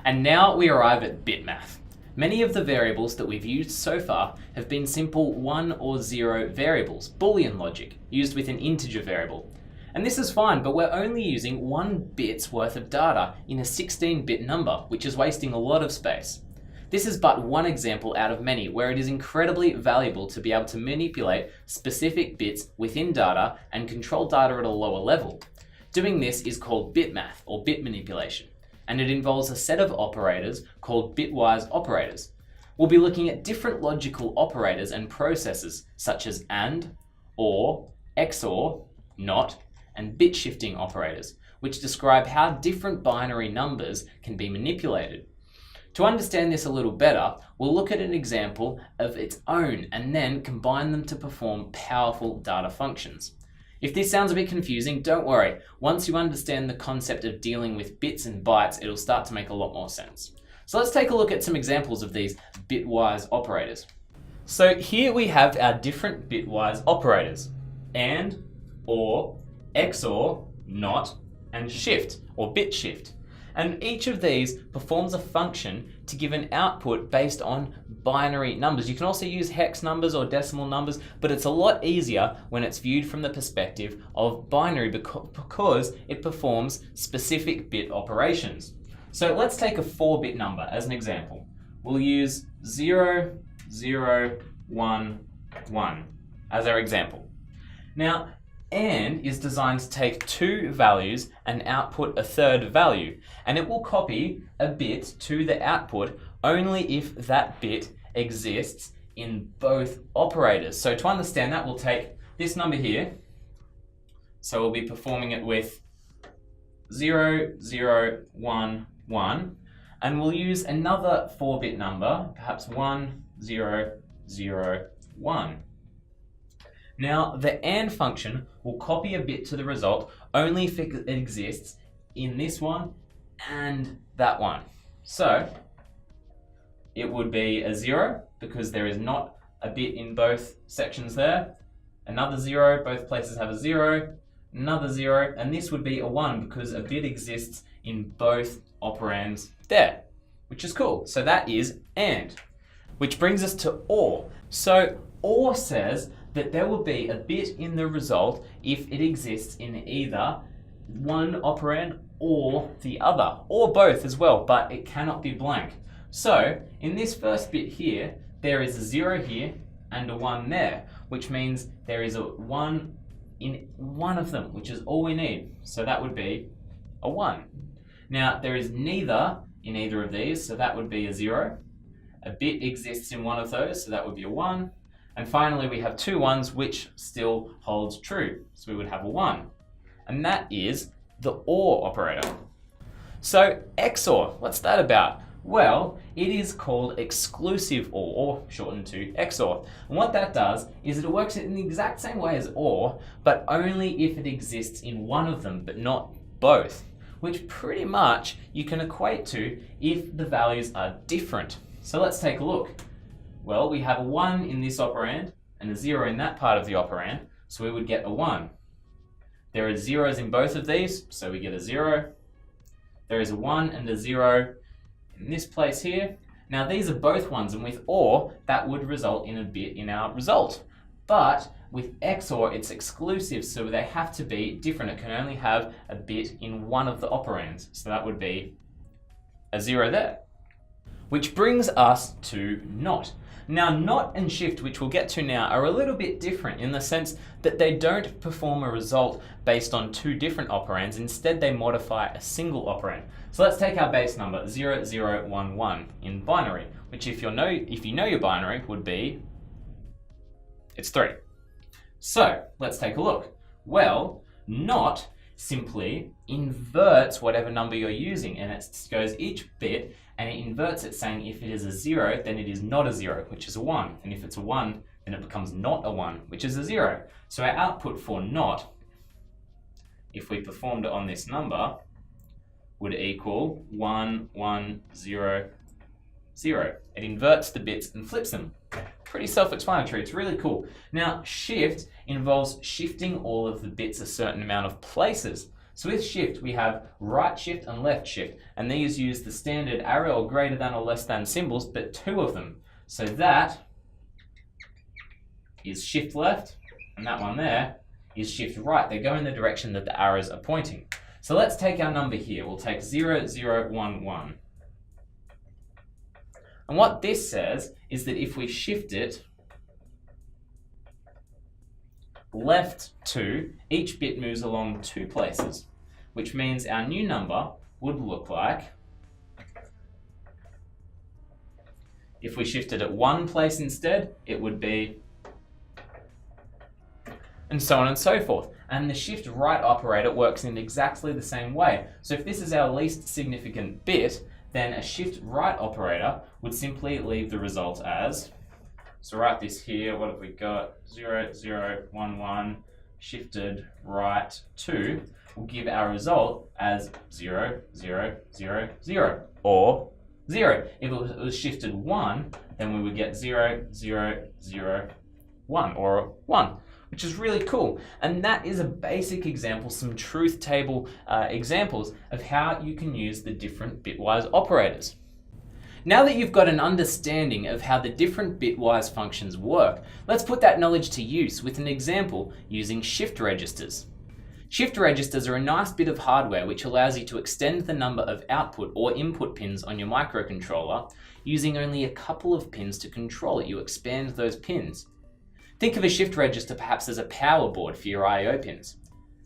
And now we arrive at bitmath. Many of the variables that we've used so far have been simple 1 or 0 variables, Boolean logic, used with an integer variable. And this is fine, but we're only using 1 bit's worth of data in a 16-bit number, which is wasting a lot of space. This is but one example out of many where it is incredibly valuable to be able to manipulate specific bits within data and control data at a lower level. Doing this is called bitmath or bit manipulation, and it involves a set of operators called bitwise operators. We'll be looking at different logical operators and processes such as AND, OR, XOR, NOT, and bit shifting operators, which describe how different binary numbers can be manipulated. To understand this a little better, we'll look at an example of its own and then combine them to perform powerful data functions. If this sounds a bit confusing, don't worry. Once you understand the concept of dealing with bits and bytes, it'll start to make a lot more sense. So let's take a look at some examples of these bitwise operators. So here we have our different bitwise operators: AND, OR, XOR, NOT, and shift or bit shift. And each of these performs a function to give an output based on binary numbers. You can also use hex numbers or decimal numbers, but it's a lot easier when it's viewed from the perspective of binary because it performs specific bit operations. So let's take a 4-bit number as an example. We'll use 0, 0, 1, 1 as our example. Now, AND is designed to take 2 values and output a third value, and it will copy a bit to the output only if that bit exists in both operators. So to understand that, we'll take this number here, so we'll be performing it with 0, 0, 1, 1, and we'll use another 4-bit number, perhaps 1, 0, 0, 1. Now, the AND function will copy a bit to the result only if it exists in this one and that one. So, it would be a 0 because there is not a bit in both sections there. Another 0, both places have a 0. Another 0, and this would be a 1 because a bit exists in both operands there, which is cool. So that is AND, which brings us to OR. So OR says that there will be a bit in the result if it exists in either one operand or the other, or both as well, but it cannot be blank. So in this first bit here, there is a 0 here and a 1 there, which means there is a 1 in one of them, which is all we need. So that would be a 1. Now there is neither in either of these, so that would be a 0. A bit exists in one of those, so that would be a 1. And finally, we have 2 1s, which still holds true. So we would have a 1. And that is the OR operator. So XOR, what's that about? Well, it is called exclusive or shortened to XOR. And what that does is it works in the exact same way as OR, but only if it exists in one of them, but not both, which pretty much you can equate to if the values are different. So let's take a look. Well, we have a 1 in this operand and a 0 in that part of the operand, so we would get a 1. There are zeros in both of these, so we get a 0. There is a 1 and a 0 in this place here. Now these are both 1s, and with OR, that would result in a bit in our result. But with XOR, it's exclusive, so they have to be different. It can only have a bit in one of the operands, so that would be a 0 there. Which brings us to NOT. Now, NOT and shift, which we'll get to now, are a little bit different in the sense that they don't perform a result based on 2 different operands. Instead, they modify a single operand. So let's take our base number, 0, 0, 1, 1 in binary, which if you know your binary would be, it's 3. So let's take a look. Well, NOT simply inverts whatever number you're using, and it goes each bit and it inverts it, saying if it is a 0, then it is not a 0, which is a 1. And if it's a 1, then it becomes not a 1, which is a 0. So our output for NOT, if we performed it on this number, would equal 1, 1, 0, 0. It inverts the bits and flips them. Pretty self-explanatory, it's really cool. Now, shift involves shifting all of the bits a certain amount of places. So with shift, we have right shift and left shift, and these use the standard arrow or greater than or less than symbols, but two of them. So that is shift left, and that one there is shift right. They go in the direction that the arrows are pointing. So let's take our number here. We'll take 0, 0, 1, 1. And what this says is that if we shift it left 2, each bit moves along 2 places, which means our new number would look like, if we shifted it 1 place instead, it would be, and so on and so forth. And the shift right operator works in exactly the same way. So if this is our least significant bit, then a shift right operator would simply leave the result as, so write this here, what have we got? 0, 0, 1, 1, shifted right 2 will give our result as 0, 0, 0, 0, or 0. If it was shifted 1, then we would get 0, 0, 0, 1, or 1. Which is really cool. And that is a basic example, some truth table examples of how you can use the different bitwise operators. Now that you've got an understanding of how the different bitwise functions work, let's put that knowledge to use with an example using shift registers. Shift registers are a nice bit of hardware which allows you to extend the number of output or input pins on your microcontroller using only a couple of pins to control it. You expand those pins. Think of a shift register perhaps as a power board for your I/O pins.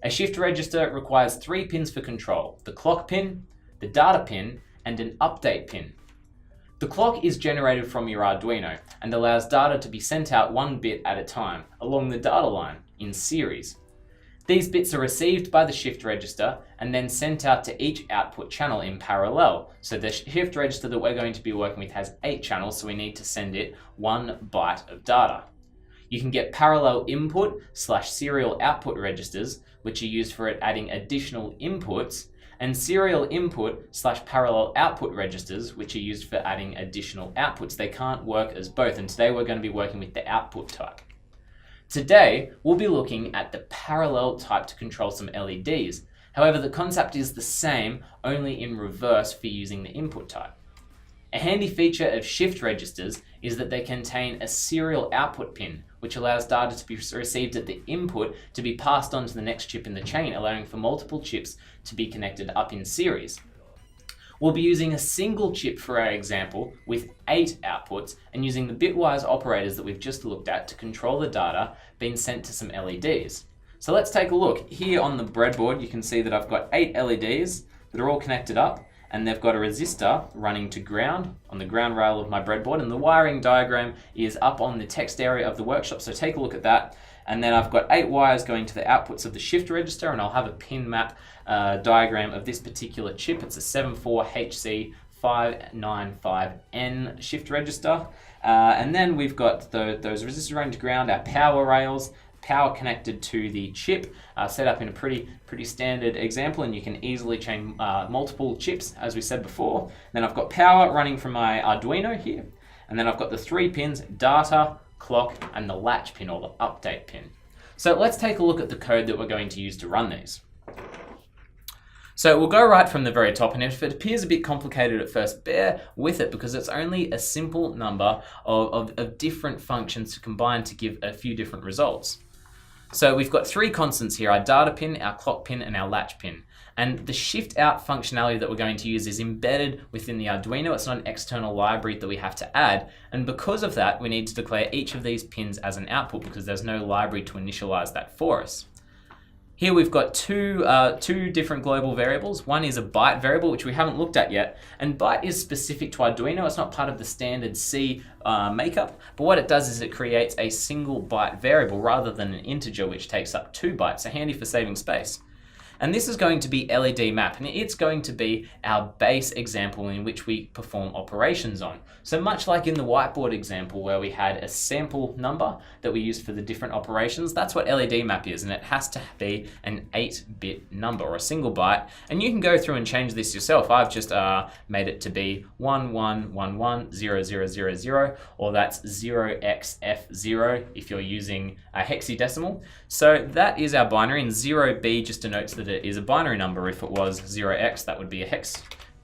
A shift register requires 3 pins for control: the clock pin, the data pin, and an update pin. The clock is generated from your Arduino and allows data to be sent out 1 bit at a time along the data line in series. These bits are received by the shift register and then sent out to each output channel in parallel. So the shift register that we're going to be working with has 8 channels, so we need to send it 1 byte of data. You can get parallel input/serial output registers, which are used for adding additional inputs, and serial input/parallel output registers, which are used for adding additional outputs. They can't work as both, and today we're going to be working with the output type. Today, we'll be looking at the parallel type to control some LEDs. However, the concept is the same, only in reverse for using the input type. A handy feature of shift registers is that they contain a serial output pin, which allows data to be received at the input to be passed on to the next chip in the chain, allowing for multiple chips to be connected up in series. We'll be using a single chip for our example with 8 outputs and using the bitwise operators that we've just looked at to control the data being sent to some LEDs. So let's take a look. Here on the breadboard, you can see that I've got 8 LEDs that are all connected up, and they've got a resistor running to ground on the ground rail of my breadboard, and the wiring diagram is up on the text area of the workshop, so take a look at that. And then I've got 8 wires going to the outputs of the shift register, and I'll have a pin map diagram of this particular chip. It's a 74HC595N shift register. And then we've got those resistors running to ground, our power rails, power connected to the chip, set up in a pretty standard example, and you can easily chain multiple chips, as we said before. Then I've got power running from my Arduino here, and then I've got the 3 pins, data, clock, and the latch pin, or the update pin. So let's take a look at the code that we're going to use to run these. So we'll go right from the very top, and if it appears a bit complicated at first, bear with it because it's only a simple number of different functions to combine to give a few different results. So we've got 3 constants here: our data pin, our clock pin, and our latch pin. And the shift out functionality that we're going to use is embedded within the Arduino. It's not an external library that we have to add. And because of that, we need to declare each of these pins as an output because there's no library to initialize that for us. Here we've got two different global variables. One is a byte variable, which we haven't looked at yet. And byte is specific to Arduino. It's not part of the standard C makeup. But what it does is it creates a single byte variable rather than an integer, which takes up 2 bytes. So handy for saving space. And this is going to be LED map, and it's going to be our base example in which we perform operations on. So much like in the whiteboard example where we had a sample number that we used for the different operations, that's what LED map is, and it has to be an 8-bit number or a single byte. And you can go through and change this yourself. I've just made it to be 11110000, or that's 0xF0 if you're using a hexadecimal. So that is our binary, and 0B just denotes that that is a binary number. If it was 0x, that would be a hex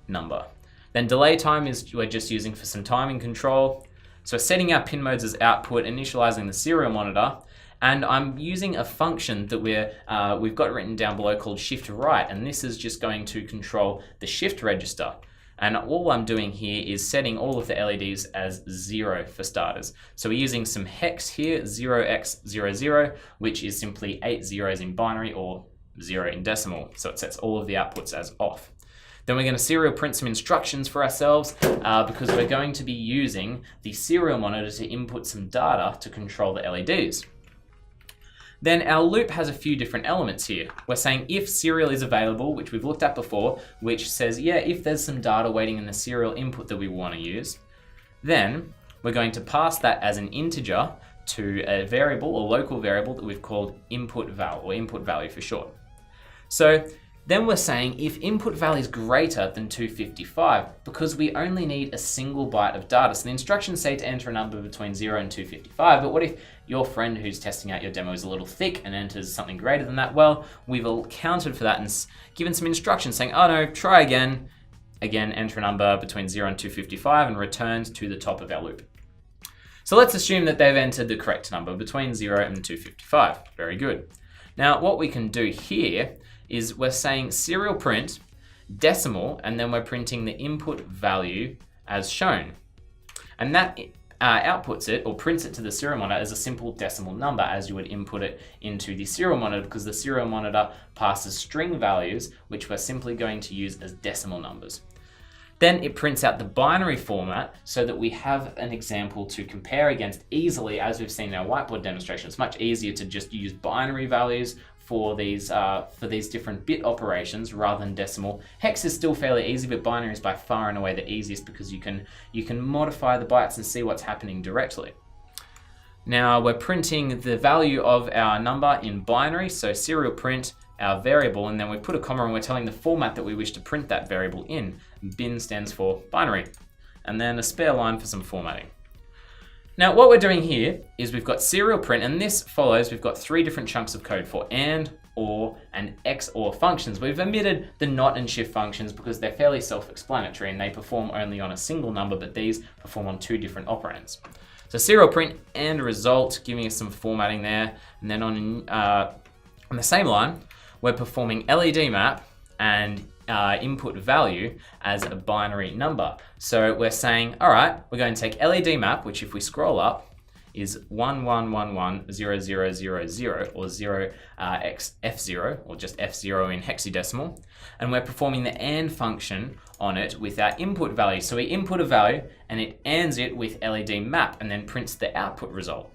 number. Then delay time is we're just using for some timing control. So setting our pin modes as output, initializing the serial monitor, and I'm using a function that we've got written down below called shift right, and this is just going to control the shift register. And all I'm doing here is setting all of the LEDs as 0 for starters. So we're using some hex here, 0x00, which is simply 8 zeros in binary or 0 in decimal. So it sets all of the outputs as off. Then we're going to serial print some instructions for ourselves because we're going to be using the serial monitor to input some data to control the LEDs. Then our loop has a few different elements here. We're saying if serial is available, which we've looked at before, which says, yeah, if there's some data waiting in the serial input that we want to use, then we're going to pass that as an integer to a variable or local variable that we've called input val, or input value for short. So then we're saying if input value is greater than 255, because we only need a single byte of data. So the instructions say to enter a number between 0 and 255, but what if your friend who's testing out your demo is a little thick and enters something greater than that? Well, we've accounted for that and given some instructions saying, oh no, try again. Again, enter a number between 0 and 255 and returns to the top of our loop. So let's assume that they've entered the correct number between 0 and 255. Very good. Now what we can do here is we're saying serial print decimal, and then we're printing the input value as shown. And that outputs it or prints it to the serial monitor as a simple decimal number as you would input it into the serial monitor, because the serial monitor passes string values, which we're simply going to use as decimal numbers. Then it prints out the binary format so that we have an example to compare against easily. As we've seen in our whiteboard demonstration, it's much easier to just use binary values for these different bit operations rather than decimal. Hex is still fairly easy, but binary is by far and away the easiest because you can modify the bytes and see what's happening directly. Now we're printing the value of our number in binary, so serial print our variable, and then we put a comma and we're telling the format that we wish to print that variable in. Bin stands for binary, and then a spare line for some formatting. Now what we're doing here is we've got serial print, and this follows, we've got 3 different chunks of code for AND, OR, and XOR functions. We've omitted the NOT and SHIFT functions because they're fairly self-explanatory and they perform only on a single number, but these perform on 2 different operands. So serial print and result, giving us some formatting there, and then on the same line, we're performing LED map and input value as a binary number. So we're saying, all right, we're going to take LED map, which if we scroll up is 11110000 or 0x F0, or just F0 in hexadecimal. And we're performing the AND function on it with our input value. So we input a value and it ANDs it with LED map and then prints the output result.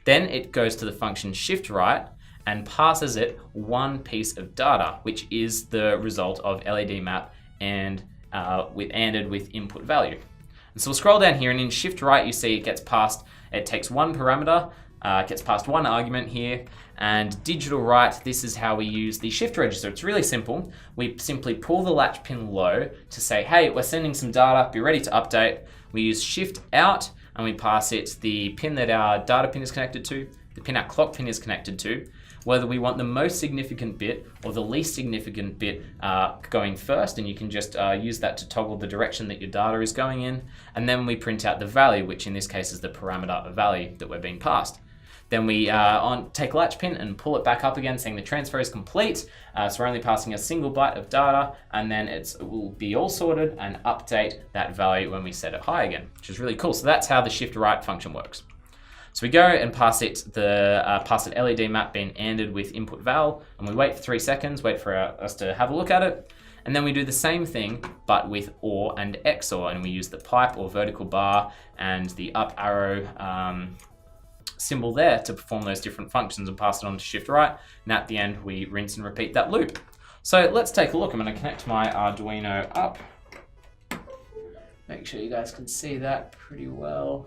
Then it goes to the function shift right and passes it one piece of data, which is the result of LED map and ANDed with input value. And so we'll scroll down here, and in shift right you see it gets passed, it takes one parameter, gets passed one argument here, and digital write, this is how we use the shift register. It's really simple. We simply pull the latch pin low to say, hey, we're sending some data, be ready to update. We use shift out and we pass it the pin that our data pin is connected to, the pin our clock pin is connected to, whether we want the most significant bit or the least significant bit going first, and you can just use that to toggle the direction that your data is going in, and then we print out the value, which in this case is the parameter value that we're being passed. Then we take latch pin and pull it back up again, saying the transfer is complete, so we're only passing a single byte of data, and then it will be all sorted and update that value when we set it high again, which is really cool. So that's how the shift right function works. So we go and pass it LED map being ANDed with input val, and we wait for 3 seconds, wait for us to have a look at it, and then we do the same thing but with OR and XOR, and we use the pipe or vertical bar and the up arrow symbol there to perform those different functions and pass it on to shift right, and at the end we rinse and repeat that loop. So let's take a look. I'm going to connect my Arduino up, make sure you guys can see that pretty well.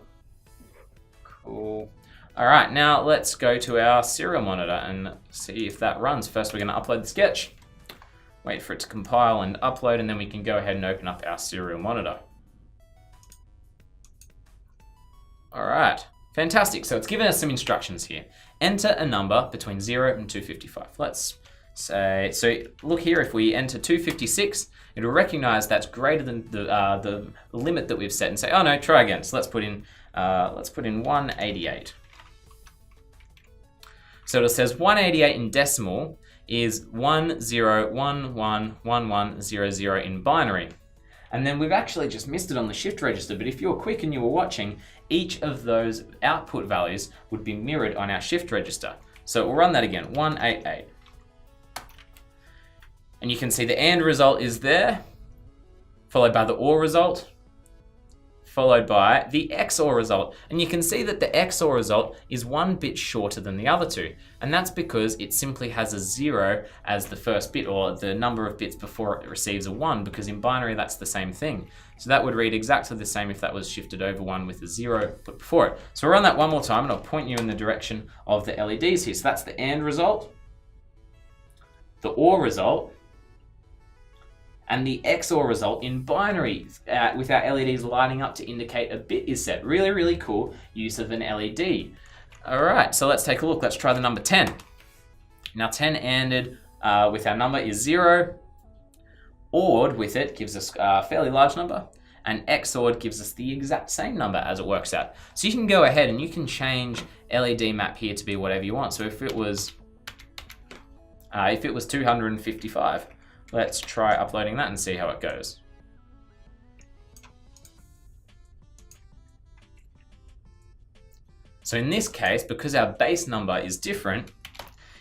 Cool. All right, now let's go to our serial monitor and see if that runs. First, we're going to upload the sketch, wait for it to compile and upload, and then we can go ahead and open up our serial monitor. All right, fantastic. So it's given us some instructions here. Enter a number between 0 and 255. Let's So look here, if we enter 256, it'll recognize that's greater than the limit that we've set and say, oh no, try again. So let's put in 188. So it says 188 in decimal is 10111100 in binary. And then we've actually just missed it on the shift register, but if you were quick and you were watching, each of those output values would be mirrored on our shift register. So we'll run that again, 188. And you can see the AND result is there, followed by the OR result, followed by the XOR result. And you can see that the XOR result is 1 bit shorter than the other two. And that's because it simply has a 0 as the first bit, or the number of bits before it receives a 1, because in binary that's the same thing. So that would read exactly the same if that was shifted over 1 with a 0 put before it. So we'll run that one more time and I'll point you in the direction of the LEDs here. So that's the AND result, the OR result, and the XOR result in binary with our LEDs lighting up to indicate a bit is set. Really, really cool use of an LED. All right, so let's take a look. Let's try the number 10. Now 10 ANDed with our number is 0. ORed with it gives us a fairly large number. And XORed gives us the exact same number as it works out. So you can go ahead and you can change LED map here to be whatever you want. So if it was 255, let's try uploading that and see how it goes. So in this case, because our base number is different,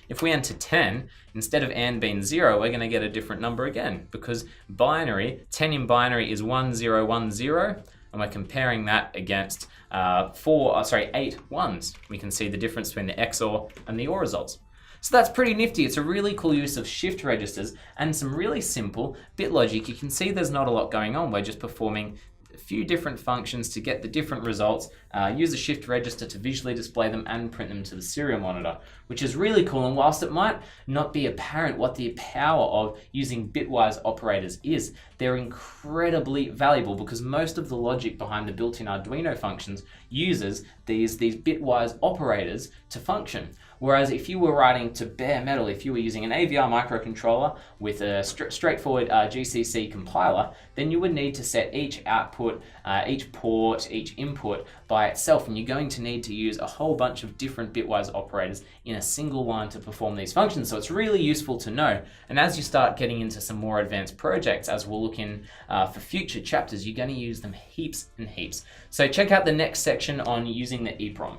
if we enter 10, instead of AND being 0, we're going to get a different number again, because binary, 10 in binary is 1010, and we're comparing that against 8 ones. We can see the difference between the XOR and the OR results. So that's pretty nifty. It's a really cool use of shift registers and some really simple bit logic. You can see there's not a lot going on. We're just performing a few different functions to get the different results, use a shift register to visually display them and print them to the serial monitor, which is really cool. And whilst it might not be apparent what the power of using bitwise operators is, they're incredibly valuable because most of the logic behind the built-in Arduino functions uses these bitwise operators to function. Whereas if you were writing to bare metal, if you were using an AVR microcontroller with a straightforward GCC compiler, then you would need to set each output, each port, each input by itself, and you're going to need to use a whole bunch of different bitwise operators in a single line to perform these functions. So it's really useful to know. And as you start getting into some more advanced projects, as we'll look in for future chapters, you're going to use them heaps and heaps. So check out the next section on using the EEPROM.